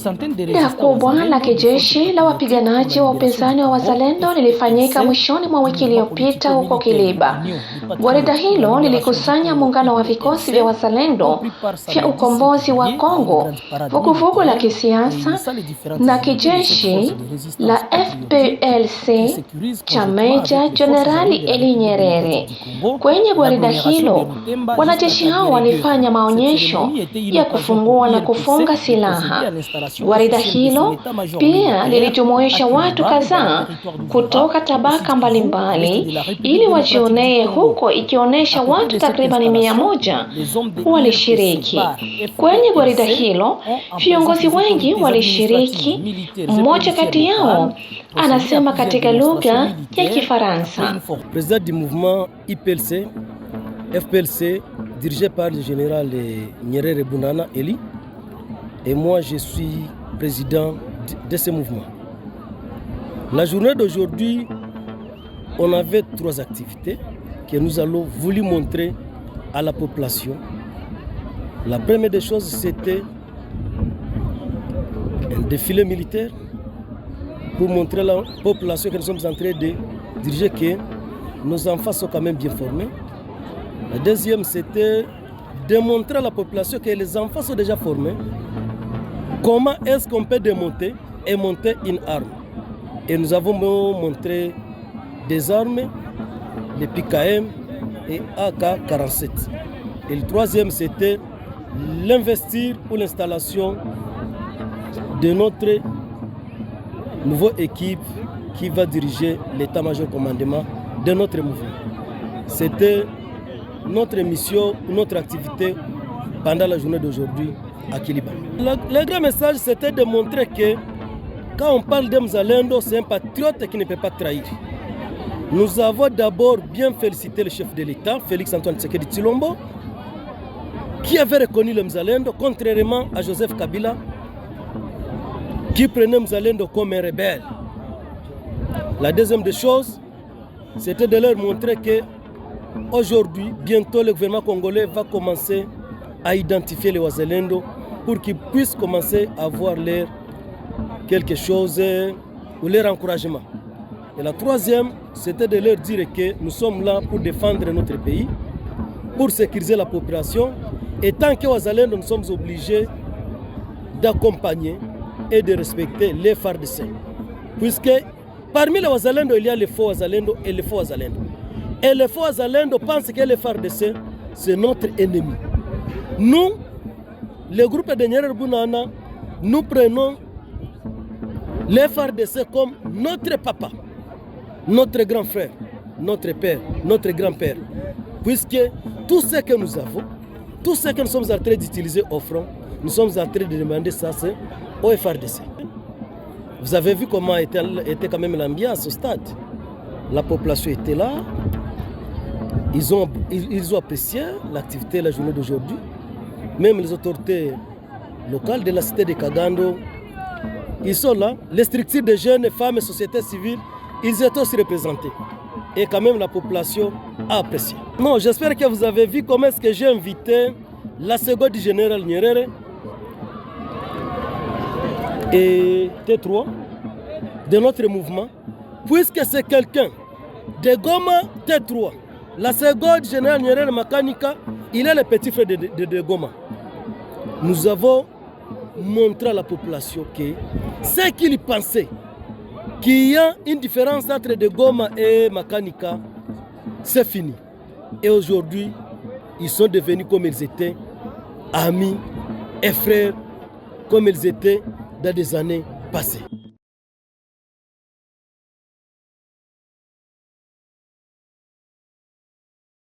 Gwaride kubwa la kijeshi la wapiganaji wa upinzani wa wazalendo lilifanyika mwishoni mwa wiki iliyopita huko Kiliba. Gwaride hilo lilikusanya muungano wa vikosi vya wazalendo vya ukombozi wa Kongo, vuguvugu la kisiasa na kijeshi la FPLC cha Meja Jenerali Eli Nyerere. Kwenye gwaride hilo, wanajeshi hao walifanya maonyesho ya kufungua na kufunga silaha. Gwaride hilo pia lilijumuisha watu kadhaa kutoka tabaka mbalimbali ili wajionee huko, ikionyesha watu takriban 100 walishiriki. Kwenye gwaride hilo, viongozi wengi walishiriki. Mmoja kati yao anasema katika lugha ya Kifaransa. Président du mouvement IPLC, FPLC, dirigé par le général Nyerere Bunana Eli, et moi je suis président de ce mouvement. La journée d'aujourd'hui, on avait 3 activités que nous allons voulu montrer à la population. La première des choses, c'était un défilé militaire pour montrer à la population que nous sommes en train de diriger, que nos enfants sont quand même bien formés. La deuxième, c'était de montrer à la population que les enfants sont déjà formés. Comment est-ce qu'on peut démonter et monter une arme? Et nous avons montré des armes, les PKM et AK-47. Et le troisième, c'était l'investir pour l'installation de notre nouvelle équipe qui va diriger l'état-major commandement de notre mouvement. C'était notre mission, notre activité pendant la journée d'aujourd'hui à Kiliba. Le grand message, c'était de montrer que quand on parle d'Mzalendo, c'est un patriote qui ne peut pas trahir. Nous avons d'abord bien félicité le chef de l'État, Félix Antoine Tshisekedi Tshilombo, qui avait reconnu le Mzalendo, contrairement à Joseph Kabila, qui prenait Mzalendo comme un rebelle. La deuxième des choses, c'était de leur montrer que aujourd'hui, bientôt, le gouvernement congolais va commencer à identifier les Wazalendo pour qu'ils puissent commencer à voir leur quelque chose ou leur encouragement. Et la troisième, c'était de leur dire que nous sommes là pour défendre notre pays, pour sécuriser la population. Et tant que Wazalendo, nous sommes obligés d'accompagner et de respecter les FARDC. Puisque parmi les Wazalendo, il y a les faux Wazalendo et les faux Wazalendo. Et les faux Wazalendo pensent que les FARDC, c'est notre ennemi. Nous, le groupe de Nyerere Bunana, nous prenons les FARDC comme notre papa, notre grand frère, notre père, notre grand-père. Puisque tout ce que nous avons, tout ce que nous sommes en train d'utiliser au front, nous sommes en train de demander ça au FARDC. Vous avez vu comment était quand même l'ambiance au stade. La population était là. Ils ont apprécié l'activité de la journée d'aujourd'hui. Même les autorités locales de la cité de Kagando, ils sont là. Les structures de jeunes, femmes et sociétés civiles, ils étaient aussi représentés. Et quand même la population a apprécié. Non, j'espère que vous avez vu comment est-ce que j'ai invité la seconde du général Nyerere et T3 de notre mouvement, puisque c'est quelqu'un de Goma T3. La seconde général Nyerere Makanika, il est le petit frère de Goma. Nous avons montré à la population que ce qu'il pensait, qu'il y a une différence entre de Goma et Makanika, c'est fini. Et aujourd'hui, ils sont devenus comme ils étaient, amis et frères, comme ils étaient dans des années passées.